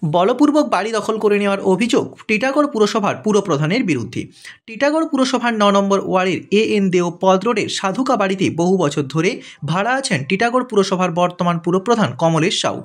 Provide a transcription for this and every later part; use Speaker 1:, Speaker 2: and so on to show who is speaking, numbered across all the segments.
Speaker 1: বলপূর্বক বাড়ি দখল করে নেওয়ার অভিযোগ টিটাগড় পুরসভার পুরপ্রধানের বিরুদ্ধে। টিটাগড় পুরসভার ৯ নম্বর ওয়ার্ডের এন দেও পদ রোডের সাধুকা বাড়িতে বহু বছর ধরে ভাড়া আছেন টিটাগড় পুরসভার বর্তমান পুরপ্রধান কমলেশ সাউ।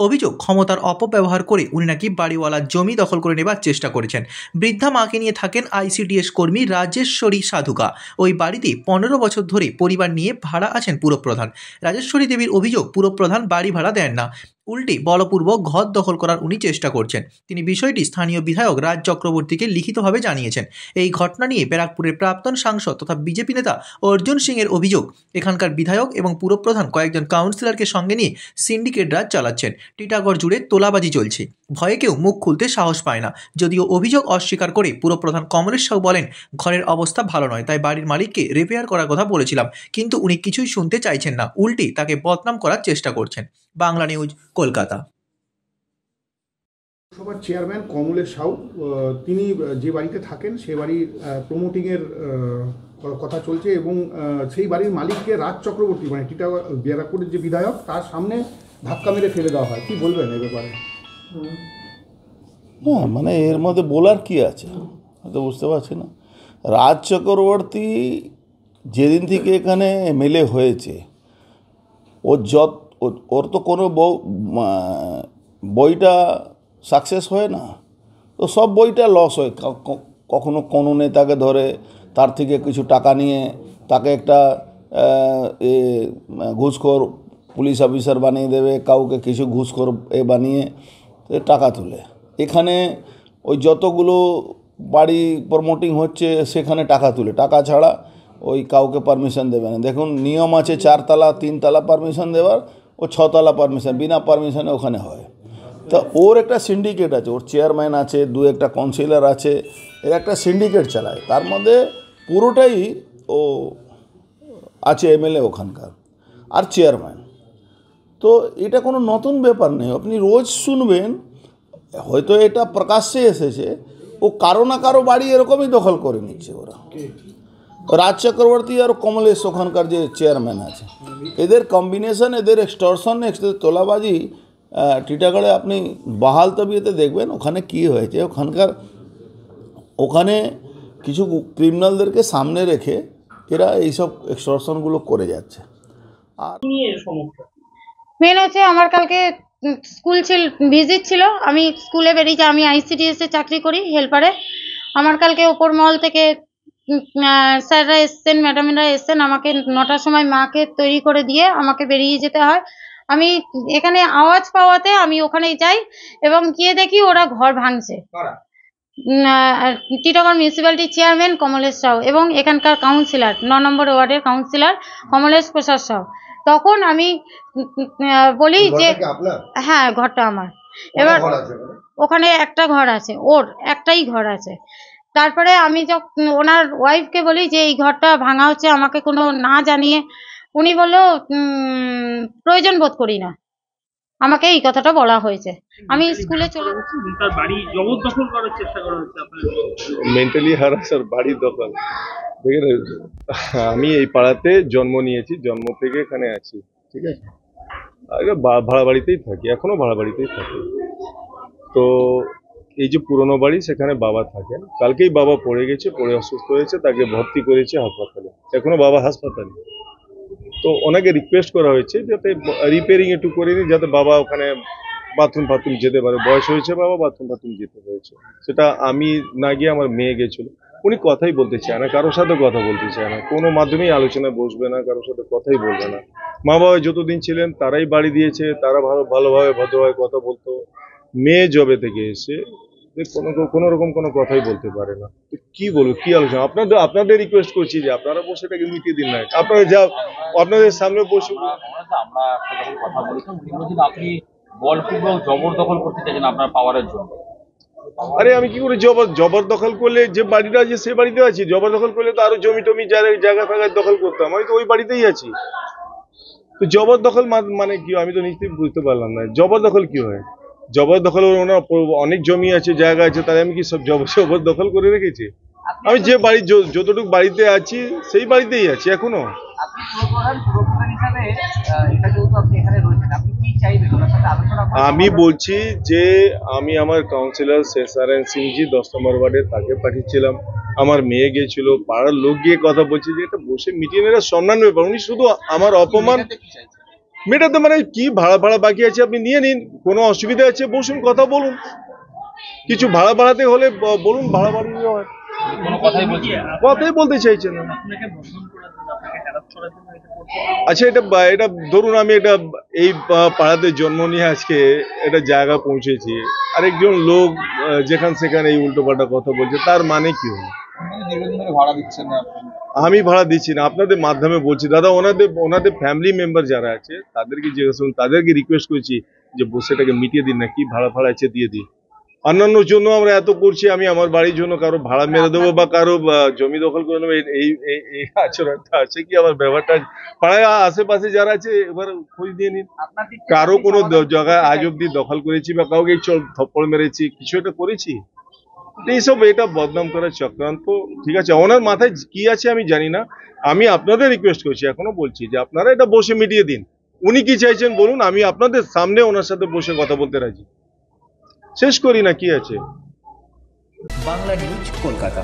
Speaker 1: অভিযোগ, ক্ষমতার অপব্যবহার করে উনি নাকি বাড়িওয়ালার জমি দখল করে নেবার চেষ্টা করেছেন। বৃদ্ধা মাকে নিয়ে থাকেন আইসিডিএস কর্মী রাজেশ্বরী সাধুকা। ওই বাড়িতে ১৫ বছর ধরে পরিবার নিয়ে ভাড়া আছেন পুরপ্রধান। রাজেশ্বরী দেবীর অভিযোগ, পুরপ্রধান বাড়ি ভাড়া দেন না, উল্টে বলপূর্বক ঘর দখল করার উনি চেষ্টা করছেন। তিনি বিষয়টি স্থানীয় বিধায়ক রাজ চক্রবর্তীকে লিখিতভাবে জানিয়েছেন। এই ঘটনা নিয়ে ব্যারাকপুরের প্রাক্তন সাংসদ তথা বিজেপি নেতা অর্জুন সিংয়ের অভিযোগ, এখানকার বিধায়ক এবং পুরপ্রধান কয়েকজন কাউন্সিলরকে সঙ্গে নিয়ে সিন্ডিকেট রাজ চালাচ্ছেন। টিটাগড় জুড়ে তোলাবাজি চলছে, ভয়ে কেউ মুখ খুলতে সাহস পায় না। যদিও অভিযোগ অস্বীকার করে পুরপ্রধান কমলেশ সাউ বলেন, ঘরের অবস্থা ভালো নয়, তাই বাড়ির মালিককে রিপেয়ার করার কথা বলেছিলাম, কিন্তু উনি কিছুই শুনতে চাইছেন না, উল্টে তাকে বদনাম করার চেষ্টা করছেন। বাংলা নিউজ, কলকাতা।
Speaker 2: সভার চেয়ারম্যান কমলেশ সাউ, তিনি যে বাড়িতে থাকেন সে বাড়ির প্রমোটিংয়ের কথা চলছে এবং সেই বাড়ির মালিককে রাজ চক্রবর্তী, মানে ব্যারাকপুরের যে বিধায়ক, তার সামনে ধাক্কা মেরে ফেলে দেওয়া হয়। কি বলবেন এ ব্যাপারে?
Speaker 3: না, মানে এর মধ্যে বলার কি আছে, তো বুঝতে পারছি না। রাজ চক্রবর্তী যেদিন থেকে এখানে এমএলএ হয়েছে, ওর তো কোনো বইটা সাকসেস হয় না, তো সব বইটা লস হয়। কখনো কোনো নেতাকে ধরে তার থেকে কিছু টাকা নিয়ে তাকে একটা ঘুষখোর পুলিশ অফিসার বানিয়ে দেবে, কাউকে কিছু ঘুষখোর বানিয়ে টাকা তোলে। এখানে ওই যতগুলো বাড়ি প্রমোটিং হচ্ছে সেখানে টাকা তুলে, টাকা ছাড়া ওই কাউকে পারমিশন দেবে না। দেখুন, নিয়ম আছে 4 তলা 3 তলা পারমিশন দেওয়ার, ও 6 তলা পারমিশন, বিনা পারমিশনে ওখানে হয়। তা ওর একটা সিন্ডিকেট আছে, ওর চেয়ারম্যান আছে, 2-1টা কাউন্সিলর আছে, এর একটা সিন্ডিকেট চালায়। তার মধ্যে পুরোটাই ও আছে এমএলএ ওখানকার আর চেয়ারম্যান। তো এটা কোনো নতুন ব্যাপার নেই, আপনি রোজ শুনবেন। হয়তো এটা প্রকাশ্যে এসেছে, ও কারো না কারো বাড়ি এরকমই দখল করে নিচ্ছে ওরা। রাজ চক্রবর্তী আর কমলেশ ওখানকার যে চেয়ারম্যান আছে, এদের কম্বিনেশন, এদের এক্সটর্শন, এদের তোলাবাজি। টিটাগড়ে আপনি বাহাল তবিয়তে দেখবেন ওখানে কি হয়েছে। ওখানে কিছু ক্রিমিনালদেরকে সামনে রেখে এরা এইসব এক্সটর্শনগুলো করে যাচ্ছে। আর
Speaker 4: মেন হচ্ছে, আমার কালকে স্কুল ভিজিট ছিল, আমি স্কুলে বেরিয়েছি, আমি আইসিডিএসে চাকরি করি হেল্পারে। আমার কালকে ওপর মহল থেকে স্যাররা এসছেন, ম্যাডামরা এসছেন, আমাকে 9টার সময় মাকে তৈরি করে দিয়ে আমাকে বেরিয়ে যেতে হয়। আমি এখানে আওয়াজ পাওয়াতে আমি ওখানে যাই এবং গিয়ে দেখি ওরা ঘর ভাঙছে। টিটাগড় মিউনিসিপ্যালিটি চেয়ারম্যান কমলেশ সাউ এবং এখানকার কাউন্সিলর, 9 নম্বর ওয়ার্ডের কাউন্সিলর কমলেশ প্রসাদ সাউ। তখন আমি বলি যে হ্যাঁ, ঘরটা আমার। এবার ওখানে একটা ঘর আছে, ওর একটাই ঘর আছে। তারপরে আমি যখন ওনার ওয়াইফকে বলি যে এই ঘরটা ভাঙা হচ্ছে, আমাকে কোনো না জানিয়ে, উনি বললো প্রয়োজন বোধ করি না। আমাকে এই কথাটা বলা হয়েছে। আমি স্কুলে চলে
Speaker 5: তার বাড়ি জবরদখল করার চেষ্টা করা হচ্ছে,
Speaker 6: মেন্টালি হারাসার বাড়ি দখল। দেখেন, আমি এই পাড়াতে জন্ম নিয়েছি, জন্ম থেকে এখানে আছি, ঠিক আছে। আগে ভাড়া বাড়িতেই থাকি, এখনো ভাড়া বাড়িতেই থাকি। তো এই যে পুরনো বাড়ি, সেখানে বাবা থাকেন। কালকেই বাবা পড়ে গেছে, পড়ে অসুস্থ হয়েছে, তাকে ভর্তি করেছে হাসপাতালে, এখনো বাবা হাসপাতালে। তো ওনাকে রিকোয়েস্ট করা হয়েছে যাতে রিপেয়ারিং একটু করে নিই, যাতে বাবা ওখানে বাথরুম যেতে পারে। বয়স হয়েছে, বাবা বাথরুম যেতে হয়েছে। সেটা আমি না গিয়ে আমার মেয়ে গেছিল। উনি কথাই বলতে চায় না, কারোর সাথে কথা বলতে চায় না, কোনো মাধ্যমেই আলোচনায় বসবে না, কারোর সাথে কথাই বলবে না। মা বাবা যতদিন ছিলেন তারাই বাড়ি দিয়েছে, তারা ভালোভাবে ভদ্রভাবে কথা বলতো। মেয়ে জবে থেকে এসে কোনো রকম কোনো কথাই বলতে পারে না। তো কি বলবো, কি আলোচনা? আপনাদের রিকোয়েস্ট করছি যে আপনারা বসে এটাকে মিটিয়ে দিন না। আপনাদের সামনে বসে
Speaker 5: আমরা কথা বলেছিলাম, আপনি বলপূর্বক জবরদখল করতে চাইছেন আপনার পাওয়ারের জন্য।
Speaker 6: আরে আমি কি করে জবরদখল করলে? যে বাড়িটা আছে সে বাড়িতে আছি। জবরদখল করলে তো আরো জমি টমি জায়গা ফায়গা দখল করতাম, আমি তো ওই বাড়িতেই আছি। তো জবরদখল মানে কি? আমি তো নিশ্চয়ই বুঝতে পারলাম না, জবরদখল কি হয়? জবরদখল ওনার অনেক জমি আছে, জায়গা আছে, তাই আমি কি সব জবরদখল করে রেখেছি? আমি যে বাড়ি যতটুকু বাড়িতে আছি সেই বাড়িতেই আছি এখনো।
Speaker 5: আপনি পুরপ্রধান হিসাবে, এটা যেহেতু আপনি এখানে রয়েছেন, আপনি
Speaker 6: আমি বলছি যে আমি আমার কাউন্সিলর শেষারেন সিংজি 10 নম্বর ওয়ার্ডে তাকে পাঠিয়েছিলাম, আমার মেয়ে গিয়েছিল, পাড়ার লোক গিয়ে কথা বলছে যে এটা বসে মিটিয়ে নেওয়ার সম্মান ব্যাপার। উনি শুধু আমার অপমান মেটাতে, মানে কি ভাড়া বাকি আছে আপনি নিয়ে নিন, কোনো অসুবিধা আছে বসুন কথা বলুন, কিছু ভাড়া বাড়াতে হলে বলুন, ভাড়া বাড়িয়ে হয়।
Speaker 5: কোনো কথাই বলছি না।
Speaker 6: কথাই বলতে চাইছেন না। আচ্ছা, এটা ধরুন আমি এই পাড়াতে জন্ম নিয়ে আজকে একটা জায়গা পৌঁছেছি, আরেকজন লোক যেখান সেখানে এই উল্টোপাল্টা কথা বলছে, তার মানে কি হলো? আমি ভাড়া দিচ্ছি না, আপনাদের মাধ্যমে বলছি দাদা, ওনাদের ফ্যামিলি মেম্বার যারা আছে তাদেরকে জিজ্ঞেস করুন, তাদেরকে রিকোয়েস্ট করছি যে বসেটাকে মিটিয়ে দিন না, কি ভাড়া আছে দিয়ে দিই। অন্যান্যর জন্য আমরা এত করছি, আমি আমার বাড়ির জন্য কারো ভাড়া মেরে দেবো বা কারো জমি দখল করে নেবো, এই আচরণটা আছে কি? আমার ব্যাপারটা পাড়ায় আশেপাশে যারা আছে এবার খোঁজ দিয়ে নিন, কারো কোনো জায়গায় আজ অব্দি দখল করেছি বা কাউকে থপ্পড় মেরেছি, কিছু একটা করেছি? এইসব এটা বদনাম করার চক্রান্ত। ঠিক আছে, ওনার মাথায় কি আছে আমি জানি না, আমি আপনাদের রিকোয়েস্ট করছি, এখনো বলছি যে আপনারা এটা বসে মিটিয়ে দিন। উনি কি চাইছেন বলুন, আমি আপনাদের সামনে ওনার সাথে বসে কথা বলতে রাজি। শেষ করি না, কি আছে।
Speaker 1: বাংলা নিউজ, কলকাতা।